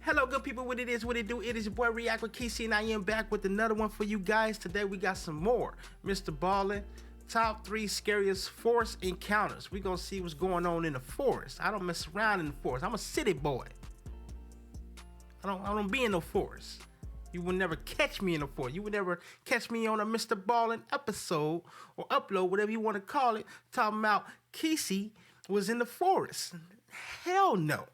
Hello, good people. What it is, what it do. It is your boy React with Casey, and I am back with another one for you guys. Today we got some more MrBallen top 3 scariest forest encounters. We gonna see what's going on in the forest. I don't mess around in the forest. I'm a city boy. I don't be in no forest. You will never catch me in the forest. You will never catch me on a MrBallen episode or upload, whatever you want to call it, talking about Casey was in the forest. Hell no.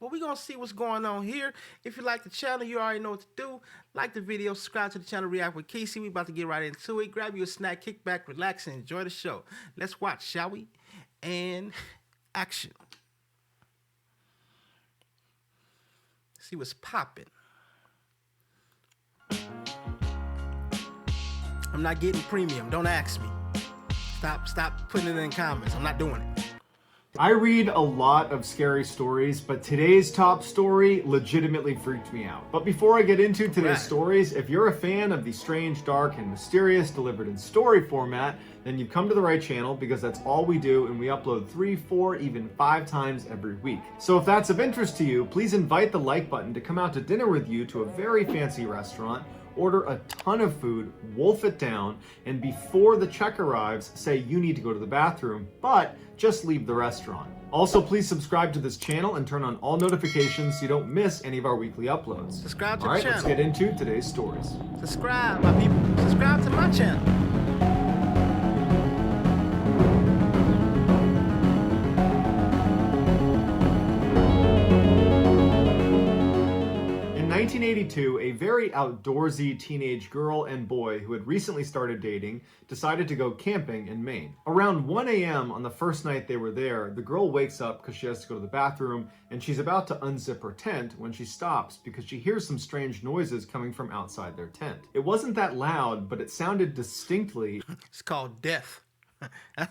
But we're going to see what's going on here. If you like the channel, you already know what to do. Like the video, subscribe to the channel, React with Casey. We about to get right into it. Grab you a snack, kick back, relax, and enjoy the show. Let's watch, shall we? And action. See what's popping. I'm not getting premium. Don't ask me. Stop putting it in comments. I'm not doing it. I read a lot of scary stories, but today's top story legitimately freaked me out. But before I get into today's stories, if you're a fan of the strange, dark, and mysterious delivered in story format, then you've come to the right channel because that's all we do, and we upload 3, 4, even 5 times every week. So if that's of interest to you, please invite the like button to come out to dinner with you to a very fancy restaurant, order a ton of food, wolf it down, and before the check arrives, say you need to go to the bathroom, but just leave the restaurant. Also, please subscribe to this channel and turn on all notifications so you don't miss any of our weekly uploads. Subscribe to the channel. Let's get into today's stories. Subscribe, my people. Subscribe to my channel. In 1982, a very outdoorsy teenage girl and boy who had recently started dating decided to go camping in Maine. Around 1 a.m. on the first night they were there, the girl wakes up because she has to go to the bathroom, and she's about to unzip her tent when she stops because she hears some strange noises coming from outside their tent. It wasn't that loud, but it sounded distinctly. It's called death.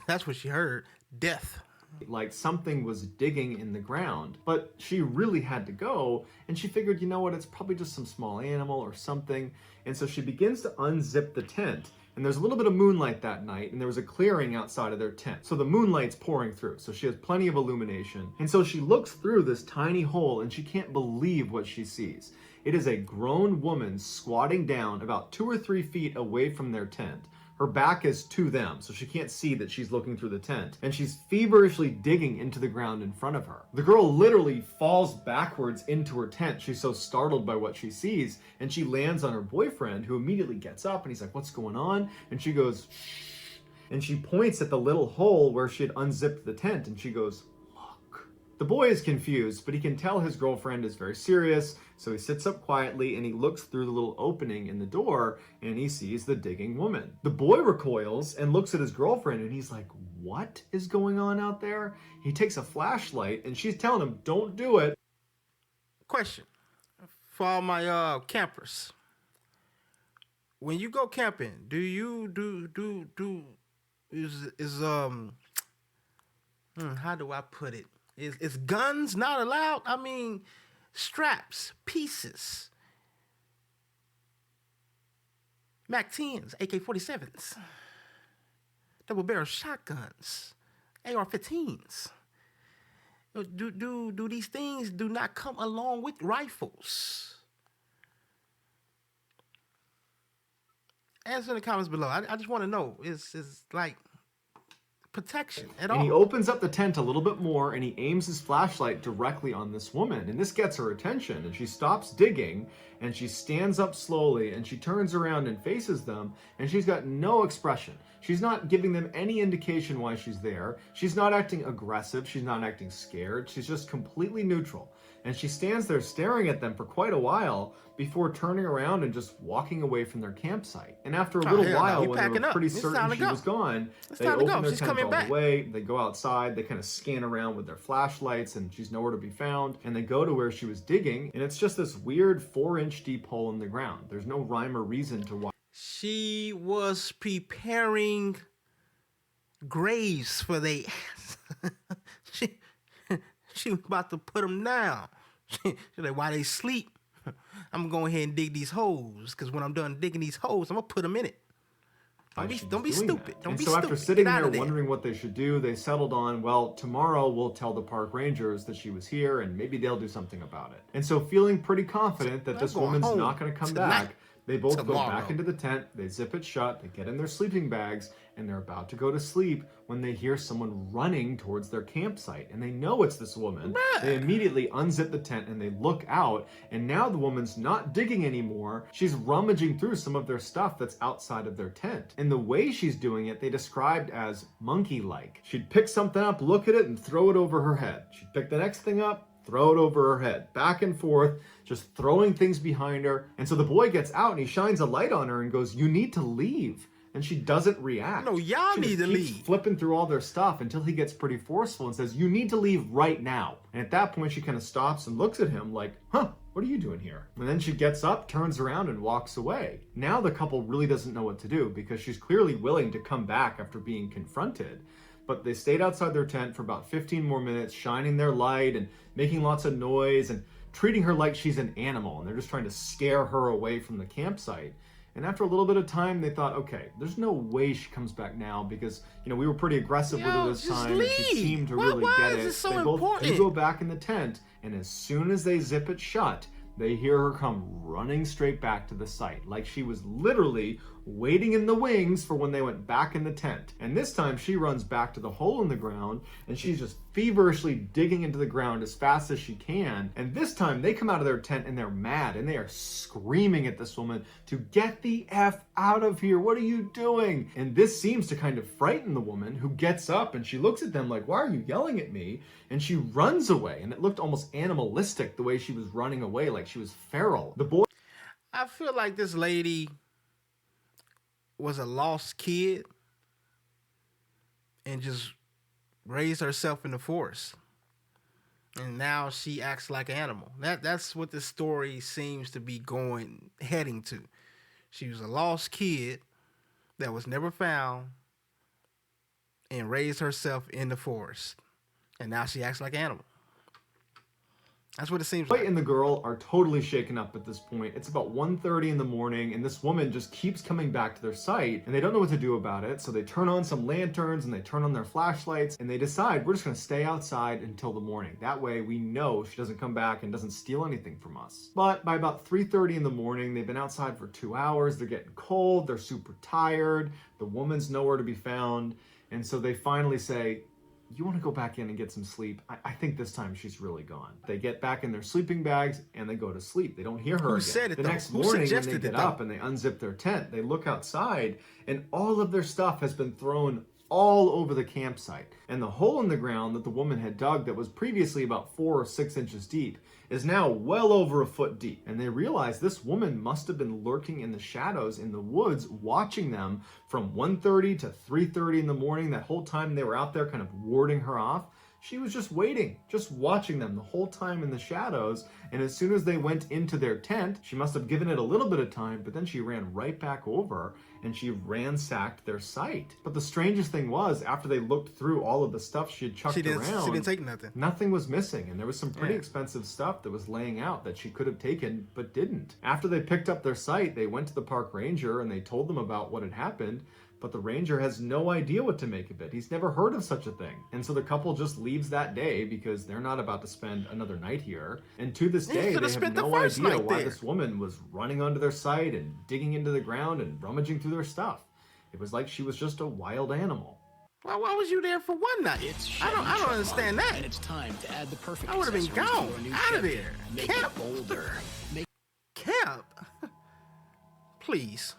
That's what she heard. Death. Like something was digging in the ground, but she really had to go, and she figured, you know what, it's probably just some small animal or something. And so she begins to unzip the tent, and there's a little bit of moonlight that night, and there was a clearing outside of their tent, so the moonlight's pouring through, so she has plenty of illumination. And so she looks through this tiny hole, and she can't believe what she sees. It is a grown woman squatting down about 2 or 3 feet away from their tent. Her back is to them, so she can't see that she's looking through the tent, and she's feverishly digging into the ground in front of her. The girl literally falls backwards into her tent. She's so startled by what she sees, and she lands on her boyfriend, who immediately gets up, and he's like, "What's going on?" And she goes, "Shh," and she points at the little hole where she had unzipped the tent, and she goes, "Look." The boy is confused, but he can tell his girlfriend is very serious, so he sits up quietly and he looks through the little opening in the door and he sees the digging woman. The boy recoils and looks at his girlfriend and he's like, "What is going on out there?" He takes a flashlight and she's telling him, "Don't do it." Question for all my campers. When you go camping, do you how do I put it? Is guns not allowed? I mean, straps, pieces, MAC-10s, AK-47s, double barrel shotguns, AR-15s. Do these things do not come along with rifles? Answer in the comments below. I just want to know, is like protection at all? And he opens up the tent a little bit more and he aims his flashlight directly on this woman, and this gets her attention, and she stops digging and she stands up slowly and she turns around and faces them, and she's got no expression. She's not giving them any indication why she's there. She's not acting aggressive. She's not acting scared. She's just completely neutral. And she stands there staring at them for quite a while before turning around and just walking away from their campsite. And after a little while, when they were pretty certain she was gone, they open their tent all the way, they go outside, they kind of scan around with their flashlights, and she's nowhere to be found. And they go to where she was digging, and it's just this weird 4-inch deep hole in the ground. There's no rhyme or reason to why. She was preparing graves for they she was about to put them down. She's like, while they sleep, I'm going to go ahead and dig these holes, because when I'm done digging these holes, I'm going to put them in it. why she was Don't be doing stupid. that. Don't and be so after stupid. sitting Get out there of there. wondering what they should do, they settled on, well, tomorrow we'll tell the park rangers that she was here and maybe they'll do something about it. And so feeling pretty confident that I'm this going woman's home not going to come tonight. back, they both go back Tomorrow. into the tent, they zip it shut, they get in their sleeping bags, and they're about to go to sleep when they hear someone running towards their campsite. And they know it's this woman. Bruh. They immediately unzip the tent and they look out, and now the woman's not digging anymore. She's rummaging through some of their stuff that's outside of their tent. And the way she's doing it, they described as monkey-like. She'd pick something up, look at it, and throw it over her head. She'd pick the next thing up, throw it over her head, back and forth, just throwing things behind her. And so the boy gets out and he shines a light on her and goes, "You need to leave." And she doesn't react. No, y'all She need just to keeps leave. flipping through all their stuff until he gets pretty forceful and says, "You need to leave right now." And at that point, she kind of stops and looks at him like, "Huh, what are you doing here?" And then she gets up, turns around, and walks away. Now the couple really doesn't know what to do because she's clearly willing to come back after being confronted. But they stayed outside their tent for about 15 more minutes, shining their light and making lots of noise and treating her like she's an animal. And they're just trying to scare her away from the campsite. And after a little bit of time, they thought, okay, there's no way she comes back now because, we were pretty aggressive with her this just time. And she leave. seemed to Why- really why get is it. this so They important? go back in the tent. And as soon as they zip it shut, they hear her come running straight back to the site, like she was literally waiting in the wings for when they went back in the tent. And this time she runs back to the hole in the ground and she's just feverishly digging into the ground as fast as she can. And this time they come out of their tent and they're mad and they are screaming at this woman to get the F out of here. What are you doing? And this seems to kind of frighten the woman, who gets up and she looks at them like, "Why are you yelling at me?" And she runs away. And it looked almost animalistic the way she was running away, like she was feral. The boy I feel like this lady was a lost kid and just raised herself in the forest. And now she acts like an animal. That's what the story seems to be heading to. She was a lost kid that was never found and raised herself in the forest. And now she acts like an animal. That's what it seems boy like. and the girl are totally shaken up at this point. It's about 1:30 in the morning, and this woman just keeps coming back to their site, and they don't know what to do about it. So they turn on some lanterns and they turn on their flashlights, and they decide, we're just going to stay outside until the morning. That way we know she doesn't come back and doesn't steal anything from us. But by about 3:30 in the morning, they've been outside for 2 hours. They're getting cold. They're super tired. The woman's nowhere to be found. And so they finally say, "You want to go back in and get some sleep? I think this time she's really gone." They get back in their sleeping bags and they go to sleep. They don't hear her Who again. said it, The though? next Who morning when they suggested it, get though? up and they unzip their tent, they look outside and all of their stuff has been thrown all over the campsite. And the hole in the ground that the woman had dug that was previously about 4 or 6 inches deep is now well over a foot deep. And they realize this woman must have been lurking in the shadows in the woods, watching them from 1:30 to 3:30 in the morning. That whole time they were out there kind of warding her off. She was just waiting, just watching them the whole time in the shadows. And as soon as they went into their tent, she must have given it a little bit of time, but then she ran right back over and she ransacked their site. But the strangest thing was, after they looked through all of the stuff she had chucked around, She didn't take nothing. nothing was missing, and there was some pretty expensive stuff that was laying out that she could have taken but didn't. After they picked up their site, they went to the park ranger and they told them about what had happened, but the ranger has no idea what to make of it. He's never heard of such a thing. And so the couple just leaves that day because they're not about to spend another night here. And to this day, they have no idea why this woman was running onto their site and digging into the ground and rummaging through their stuff. It was like she was just a wild animal. Why was you there for one night? I don't understand that. And it's time to add the perfect I would have been accessories to gone, your new out of Chevy. there. Make Camp. it bolder. Camp? Please.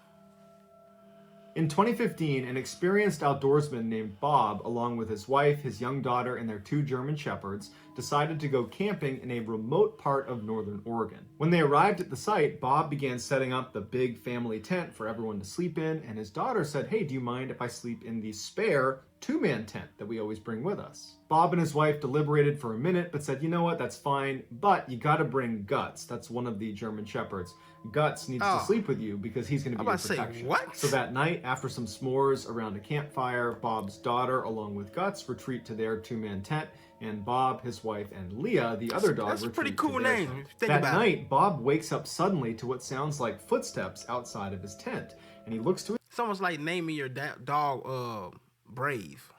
In 2015, an experienced outdoorsman named Bob, along with his wife, his young daughter, and their 2 German shepherds, decided to go camping in a remote part of northern Oregon. When they arrived at the site, Bob began setting up the big family tent for everyone to sleep in, and his daughter said, "Hey, do you mind if I sleep in the spare 2-man tent that we always bring with us?" Bob and his wife deliberated for a minute, but said, "You know what, that's fine, but you gotta bring Guts." That's one of the German shepherds. Guts needs to sleep with you because he's gonna be your protection. What? So that night, after some s'mores around a campfire, Bob's daughter, along with Guts, retreat to their 2-man tent, and Bob, his wife, and Leah, the other dog, That's a pretty retreat cool to their name, tent. if you think That about it. night, Bob wakes up suddenly to what sounds like footsteps outside of his tent, and he looks to It's almost like naming your dog Brave.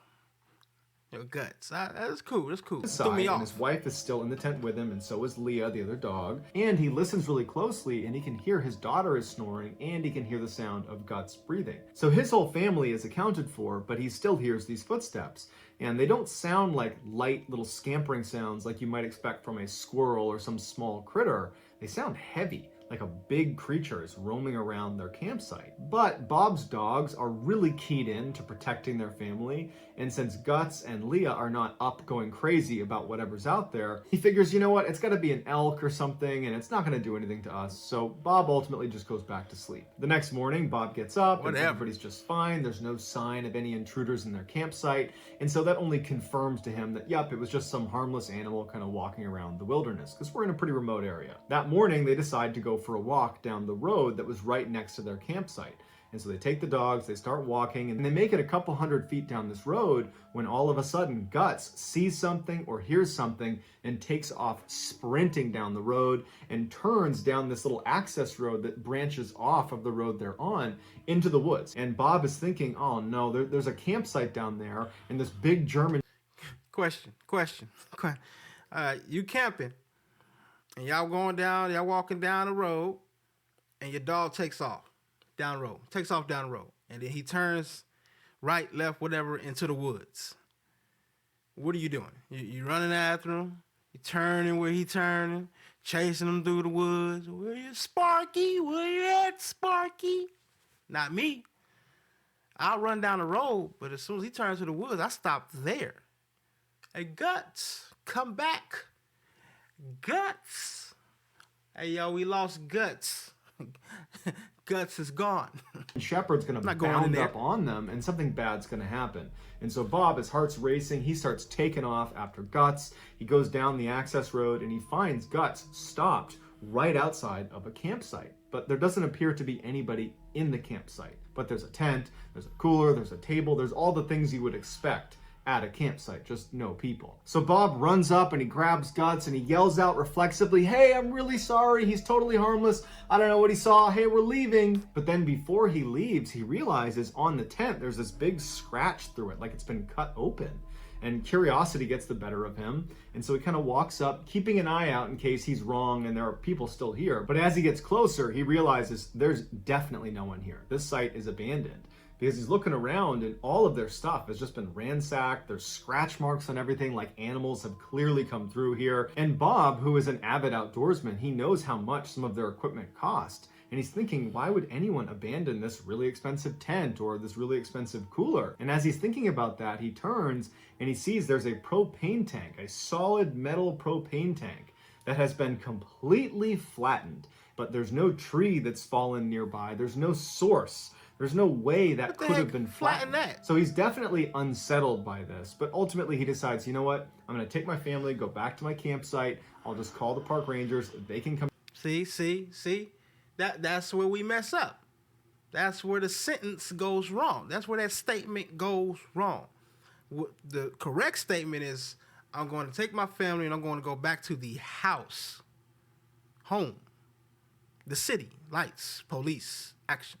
Your Guts. That's cool. That's cool. Threw me And off. his wife is still in the tent with him, and so is Leah, the other dog. And he listens really closely, and he can hear his daughter is snoring, and he can hear the sound of Guts breathing. So his whole family is accounted for, but he still hears these footsteps. And they don't sound like light little scampering sounds like you might expect from a squirrel or some small critter. They sound heavy, like a big creature is roaming around their campsite. But Bob's dogs are really keyed in to protecting their family, and since Guts and Leah are not up going crazy about whatever's out there, he figures, you know what, it's gotta be an elk or something, and it's not gonna do anything to us, so Bob ultimately just goes back to sleep. The next morning, Bob gets up, and everybody's just fine. There's no sign of any intruders in their campsite, and so that only confirms to him that, yup, it was just some harmless animal kind of walking around the wilderness, because we're in a pretty remote area. That morning, they decide to go for a walk down the road that was right next to their campsite. And so they take the dogs, they start walking, and they make it a couple hundred feet down this road when all of a sudden Guts sees something or hears something and takes off sprinting down the road and turns down this little access road that branches off of the road they're on into the woods. And Bob is thinking, oh no, there's a campsite down there and this big German... Question. You camping and y'all walking down the road and your dog takes off down the road, and then he turns right, left, whatever, into the woods. What are you doing? You running after him? You turning where he turning? Chasing him through the woods? Where you, Sparky? Where you at, Sparky? Not me. I'll run down the road, but as soon as he turns to the woods, I stop there. Hey, Guts, come back. Guts. Hey, yo, we lost Guts. Guts is gone. Shepard's gonna bound up on them, and something bad's gonna happen. And so Bob, his heart's racing, he starts taking off after Guts. He goes down the access road and he finds Guts stopped right outside of a campsite. But there doesn't appear to be anybody in the campsite. But there's a tent, there's a cooler, there's a table, there's all the things you would expect at a campsite, just no people. So Bob runs up and he grabs Guts and he yells out reflexively, hey, I'm really sorry, he's totally harmless, I don't know what he saw, hey, we're leaving. But then before he leaves, he realizes on the tent there's this big scratch through it, like it's been cut open. And curiosity gets the better of him, and so he kind of walks up, keeping an eye out in case he's wrong and there are people still here. But as he gets closer, he realizes there's definitely no one here. This site is abandoned. Because he's looking around and all of their stuff has just been ransacked. There's scratch marks on everything, like animals have clearly come through here. And Bob, who is an avid outdoorsman, he knows how much some of their equipment cost. And he's thinking, why would anyone abandon this really expensive tent or this really expensive cooler? And as he's thinking about that, he turns and he sees there's a propane tank, a solid metal propane tank that has been completely flattened. But there's no tree that's fallen nearby. There's no source. There's no way that could have been flattened. So he's definitely unsettled by this, but ultimately he decides, you know what? I'm going to take my family, go back to my campsite. I'll just call the park rangers. They can come. See? That's where we mess up. That's where the sentence goes wrong. That's where that statement goes wrong. The correct statement is, I'm going to take my family and I'm going to go back to the house, home, the city, lights, police, action.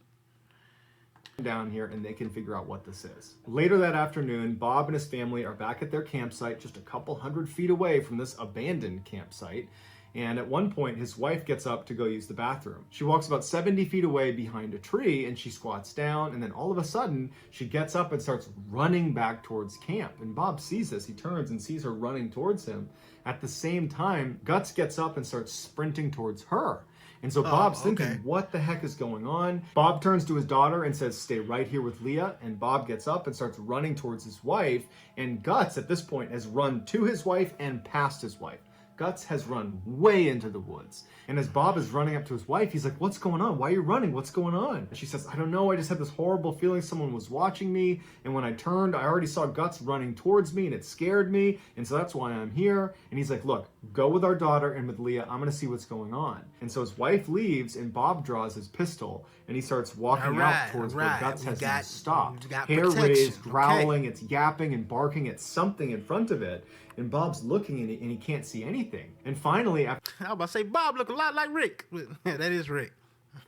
Down here and they can figure out what this is. Later that afternoon, Bob and his family are back at their campsite just a couple hundred feet away from this abandoned campsite. And at one point, his wife gets up to go use the bathroom. She walks about 70 feet away behind a tree and she squats down, and then all of a sudden, she gets up and starts running back towards camp. And Bob sees this. He turns and sees her running towards him. At the same time, Guts gets up and starts sprinting towards her. And so Bob's thinking, what the heck is going on? Bob turns to his daughter and says, stay right here with Leah. And Bob gets up and starts running towards his wife. And Guts, at this point, has run to his wife and past his wife. Guts has run way into the woods. And as Bob is running up to his wife, he's like, what's going on? Why are you running? What's going on? And she says, I don't know. I just had this horrible feeling someone was watching me. And when I turned, I already saw Guts running towards me and it scared me. And so that's why I'm here. And he's like, look, go with our daughter and with Leah. I'm going to see what's going on. And so his wife leaves and Bob draws his pistol and he starts walking out towards where Guts has been stopped. Hair raised, growling, it's yapping and barking at something in front of it. And Bob's looking and he can't see anything. And finally, after... I was about to say, Bob look a lot like Rick. That is Rick.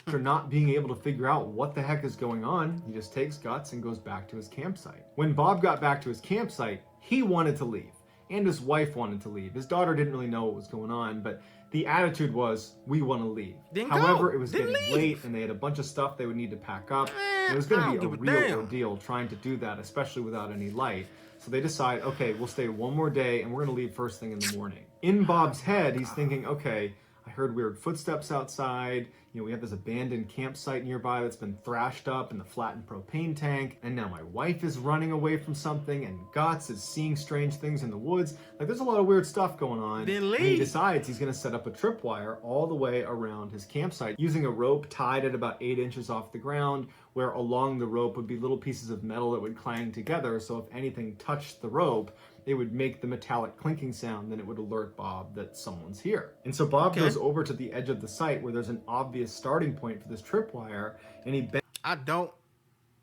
After not being able to figure out what the heck is going on, he just takes guts and goes back to his campsite. When Bob got back to his campsite, he wanted to leave, and his wife wanted to leave. His daughter didn't really know what was going on, but the attitude was, we want to leave. However, it was getting late, and they had a bunch of stuff they would need to pack up. And it was going to be a real ordeal trying to do that, especially without any light. So they decide, okay, we'll stay one more day, and we're going to leave first thing in the morning. In Bob's head, he's thinking, okay, I heard weird footsteps outside. You know, we have this abandoned campsite nearby that's been thrashed up in the flattened propane tank. And now my wife is running away from something, and Guts is seeing strange things in the woods. Like, there's a lot of weird stuff going on. Then leave. And he decides he's going to set up a tripwire all the way around his campsite using a rope tied at about 8 inches off the ground, where along the rope would be little pieces of metal that would clang together. So if anything touched the rope, it would make the metallic clinking sound, then it would alert Bob that someone's here. And so Bob goes over to the edge of the site where there's an obvious starting point for this tripwire, and he I don't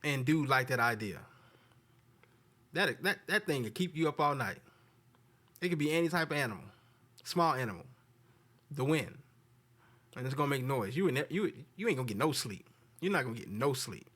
and do like that idea. That thing could keep you up all night. It could be any type of animal, small animal, the wind, and it's gonna make noise. You ain't gonna get no sleep. You're not gonna get no sleep.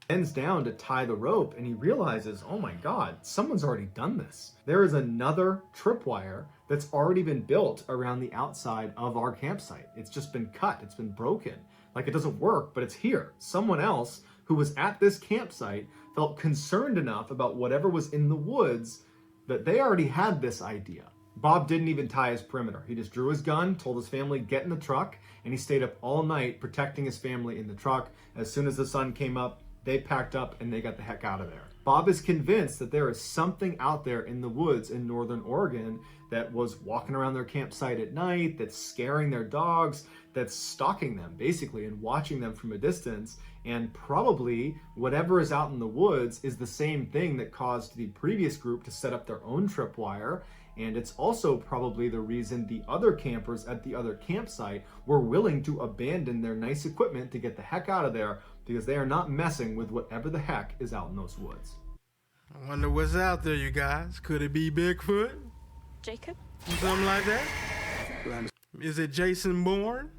Bends down to tie the rope, and he realizes, oh my god, someone's already done this. There is another tripwire that's already been built around the outside of our campsite. It's just been cut, it's been broken. Like, it doesn't work, but it's here. Someone else who was at this campsite felt concerned enough about whatever was in the woods that they already had this idea. Bob didn't even tie his perimeter. He just drew his gun, told his family, get in the truck, and he stayed up all night protecting his family in the truck. As soon as the sun came up, they packed up and they got the heck out of there. Bob is convinced that there is something out there in the woods in northern Oregon that was walking around their campsite at night, that's scaring their dogs, that's stalking them basically and watching them from a distance. And probably whatever is out in the woods is the same thing that caused the previous group to set up their own tripwire. And it's also probably the reason the other campers at the other campsite were willing to abandon their nice equipment to get the heck out of there, because they are not messing with whatever the heck is out in those woods. I wonder what's out there, you guys. Could it be Bigfoot? Jacob? Something like that? Is it Jason Bourne?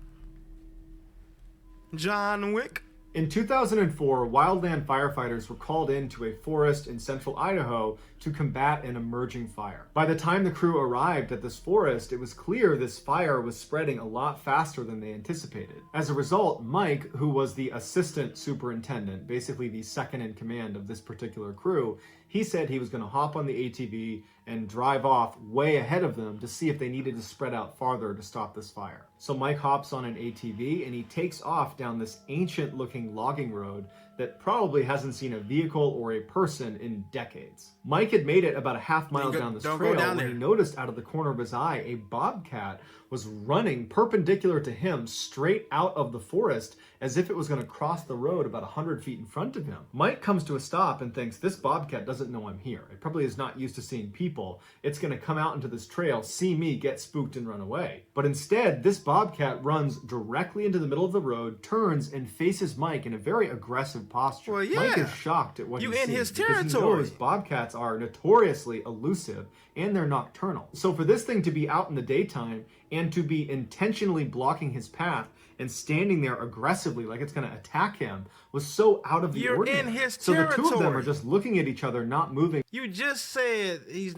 John Wick? In 2004, wildland firefighters were called into a forest in central Idaho to combat an emerging fire. By the time the crew arrived at this forest, it was clear this fire was spreading a lot faster than they anticipated. As a result, Mike, who was the assistant superintendent, basically the second in command of this particular crew, he said he was going to hop on the ATV and drive off way ahead of them to see if they needed to spread out farther to stop this fire. So Mike hops on an ATV and he takes off down this ancient looking logging road that probably hasn't seen a vehicle or a person in decades. Mike had made it about a half mile down this trail when he noticed out of the corner of his eye a bobcat was running perpendicular to him straight out of the forest as if it was going to cross the road about 100 feet in front of him. Mike comes to a stop and thinks, this bobcat doesn't know I'm here. It probably is not used to seeing people. It's going to come out into this trail, see me, get spooked, and run away. But instead, this bobcat runs directly into the middle of the road, turns, and faces Mike in a very aggressive posture. Well, yeah. Mike is shocked at what he sees. You in his because territory. he knows bobcats are notoriously elusive and they're nocturnal. So for this thing to be out in the daytime and to be intentionally blocking his path and standing there aggressively like it's going to attack him was so out of the ordinary. You're in his so territory. The two of them are just looking at each other, not moving. You just said he's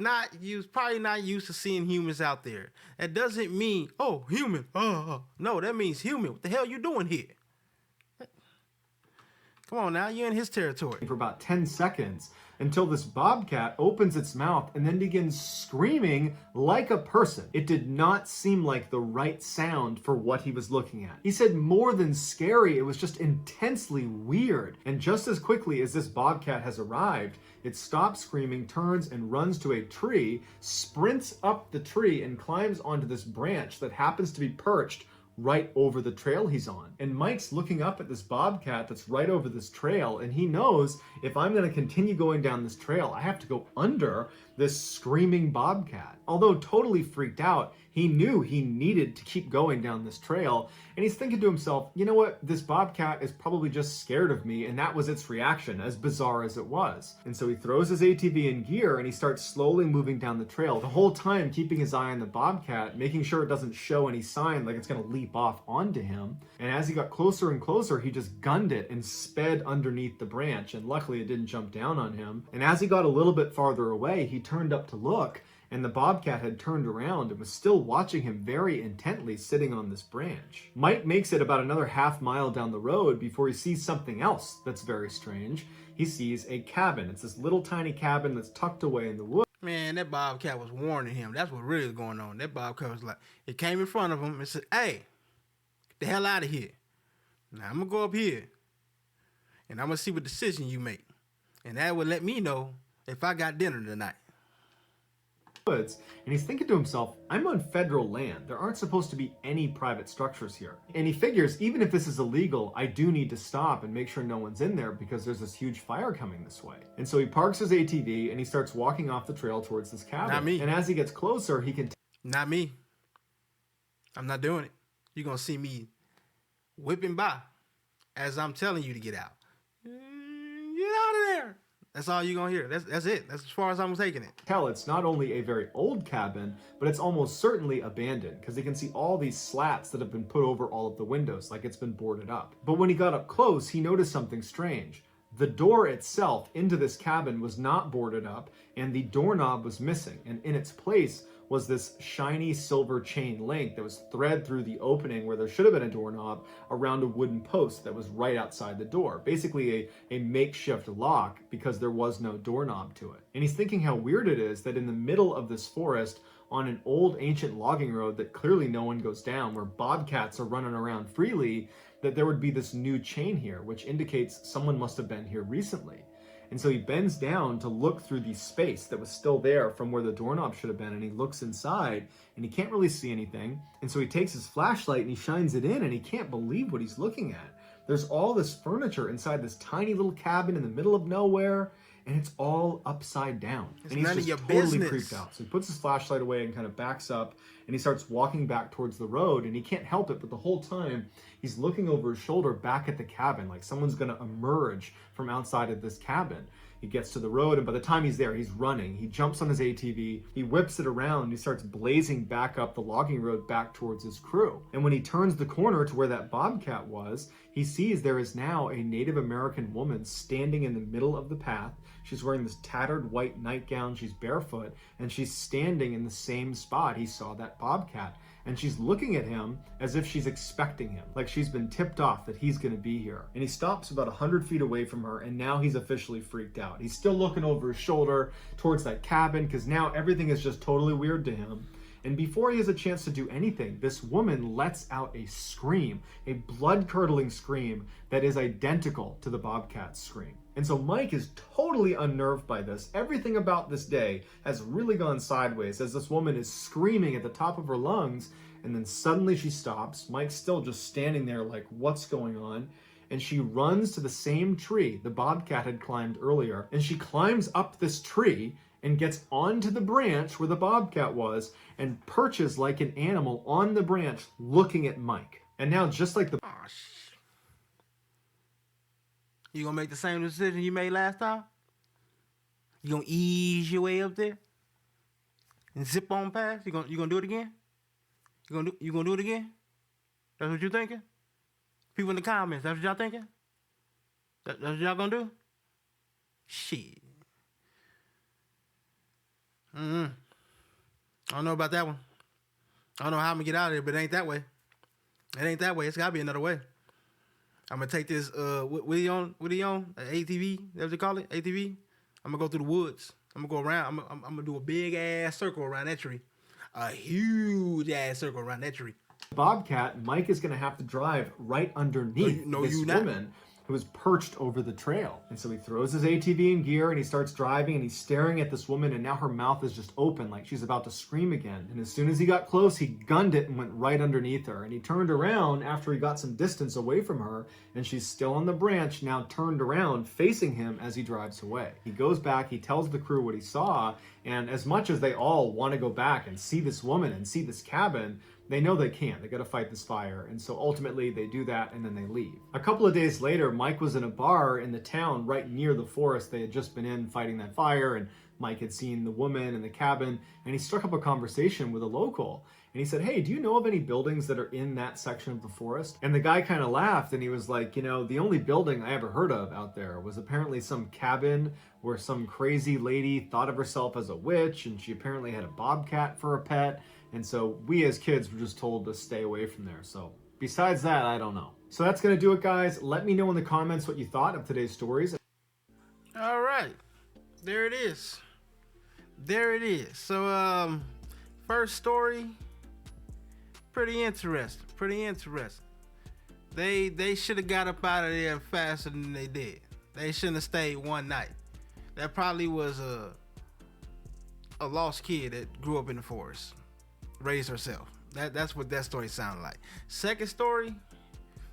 probably not used to seeing humans out there. That doesn't mean, oh, human. No, that means human. What the hell you doing here? Come on now, you're in his territory. For about 10 seconds until this bobcat opens its mouth and then begins screaming like a person. It did not seem like the right sound for what he was looking at. He said more than scary, it was just intensely weird. And just as quickly as this bobcat has arrived, it stops screaming, turns and runs to a tree, sprints up the tree and climbs onto this branch that happens to be perched right over the trail he's on. And Mike's looking up at this bobcat that's right over this trail, and he knows if I'm going to continue going down this trail, I have to go under this screaming bobcat. Although totally freaked out, He knew he needed to keep going down this trail, and he's thinking to himself, you know what, this bobcat is probably just scared of me, and that was its reaction, as bizarre as it was. And so he throws his ATV in gear and he starts slowly moving down the trail, the whole time keeping his eye on the bobcat, making sure it doesn't show any sign like it's going to leap off onto him. And as he got closer and closer, he just gunned it and sped underneath the branch, and luckily it didn't jump down on him. And as he got a little bit farther away, he turned up to look, and the bobcat had turned around and was still watching him very intently sitting on this branch. Mike makes it about another half mile down the road before he sees something else that's very strange. He sees a cabin. It's this little tiny cabin that's tucked away in the woods. Man, that bobcat was warning him. That's what really was going on. That bobcat was like, it came in front of him and said, hey, get the hell out of here. Now I'm going to go up here and I'm going to see what decision you make. And that would let me know if I got dinner tonight. Woods, and he's thinking to himself, I'm on federal land. There aren't supposed to be any private structures here. And he figures, even if this is illegal, I do need to stop and make sure no one's in there because there's this huge fire coming this way. And so he parks his ATV and he starts walking off the trail towards this cabin. Not me. And as he gets closer, he can... Not me. I'm not doing it. You're going to see me whipping by as I'm telling you to get out. Get out of there. That's all you're going to hear. That's it. That's as far as I'm taking it. Tell it's not only a very old cabin, but it's almost certainly abandoned because he can see all these slats that have been put over all of the windows, like it's been boarded up. But when he got up close, he noticed something strange. The door itself into this cabin was not boarded up, and the doorknob was missing, and in its place was this shiny silver chain link that was thread through the opening where there should have been a doorknob around a wooden post that was right outside the door. Basically a makeshift lock because there was no doorknob to it. And he's thinking how weird it is that in the middle of this forest on an old ancient logging road that clearly no one goes down, where bobcats are running around freely, that there would be this new chain here, which indicates someone must have been here recently. And so he bends down to look through the space that was still there from where the doorknob should have been, and he looks inside and he can't really see anything. And so he takes his flashlight and he shines it in, and he can't believe what he's looking at. There's all this furniture inside this tiny little cabin in the middle of nowhere, and it's all upside down. It's and he's none of just your totally business. creeped out. So he puts his flashlight away and kind of backs up, and he starts walking back towards the road, and he can't help it, but the whole time he's looking over his shoulder back at the cabin, like someone's gonna emerge from outside of this cabin. He gets to the road, and by the time he's there, he's running. He jumps on his ATV, he whips it around, and he starts blazing back up the logging road back towards his crew. And when he turns the corner to where that bobcat was, he sees there is now a Native American woman standing in the middle of the path. She's wearing this tattered white nightgown, she's barefoot, and she's standing in the same spot he saw that bobcat. And she's looking at him as if she's expecting him, like she's been tipped off that he's gonna be here. And he stops about 100 feet away from her, and now he's officially freaked out. He's still looking over his shoulder towards that cabin, because now everything is just totally weird to him. And before he has a chance to do anything, this woman lets out a scream, a blood-curdling scream that is identical to the bobcat's scream. And so Mike is totally unnerved by this. Everything about this day has really gone sideways as this woman is screaming at the top of her lungs, and then suddenly she stops. Mike's still just standing there like, what's going on? And she runs to the same tree the bobcat had climbed earlier, and she climbs up this tree and gets onto the branch where the bobcat was and perches like an animal on the branch looking at Mike. And now, just like the... You gonna make the same decision you made last time? You gonna ease your way up there and zip on past? You gonna do it again? You gonna do it again? That's what you thinking? People in the comments, that's what y'all thinking? That's what y'all gonna do? Shit. I don't know about that one. I don't know how I'm gonna get out of here, but it ain't that way. It ain't that way. It's gotta be another way. I'm gonna take this, what are you on? ATV? That's what you call it? ATV? I'm gonna go through the woods. I'm gonna go around. I'm gonna do a big ass circle around that tree. A huge ass circle around that tree. Bobcat, Mike is gonna have to drive right underneath this woman who is perched over the trail. And so he throws his ATV in gear and he starts driving, and he's staring at this woman, and now her mouth is just open like she's about to scream again. And as soon as he got close, he gunned it and went right underneath her. And he turned around after he got some distance away from her, and she's still on the branch, now turned around facing him as he drives away. He goes back, he tells the crew what he saw, And as much as they all want to go back and see this woman and see this cabin, they know they can't. They got to fight this fire. And so ultimately they do that and then they leave. A couple of days later, Mike was in a bar in the town right near the forest they had just been in fighting that fire. And Mike had seen the woman in the cabin, and he struck up a conversation with a local. And he said, hey, do you know of any buildings that are in that section of the forest? And the guy kind of laughed, and he was like, you know, the only building I ever heard of out there was apparently some cabin where some crazy lady thought of herself as a witch, and she apparently had a bobcat for a pet. And so we as kids were just told to stay away from there. So besides that, I don't know. So that's going to do it, guys. Let me know in the comments what you thought of today's stories. All right. There it is. There it is. So, first story, pretty interesting. Pretty interesting. They should have got up out of there faster than they did. They shouldn't have stayed one night. That probably was a lost kid that grew up in the forest, raised herself. That's what that story sounded like. Second story,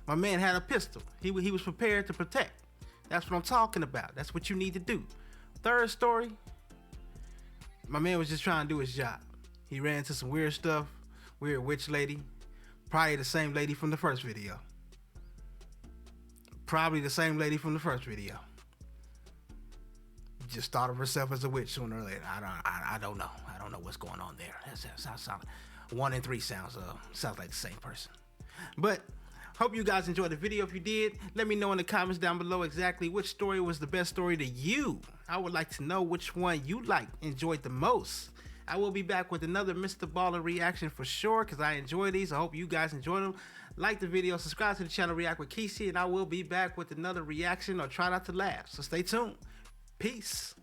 my man had a pistol. He was prepared to protect. That's what I'm talking about. That's what you need to do. Third story, my man was just trying to do his job. He ran into some weird stuff, weird witch lady, probably the same lady from the first video. Probably the same lady from the first video. Just thought of herself as a witch sooner or later. I don't know. I don't know what's going on there. That sounds 1 and 3 sounds like the same person. But hope you guys enjoyed the video. If you did, let me know in the comments down below exactly which story was the best story to you. I would like to know which one you enjoyed the most. I will be back with another MrBallen reaction for sure, because I enjoy these. I hope you guys enjoy them. Like the video, subscribe to the channel React with Kesey, and I will be back with another reaction or try not to laugh. So stay tuned. Peace.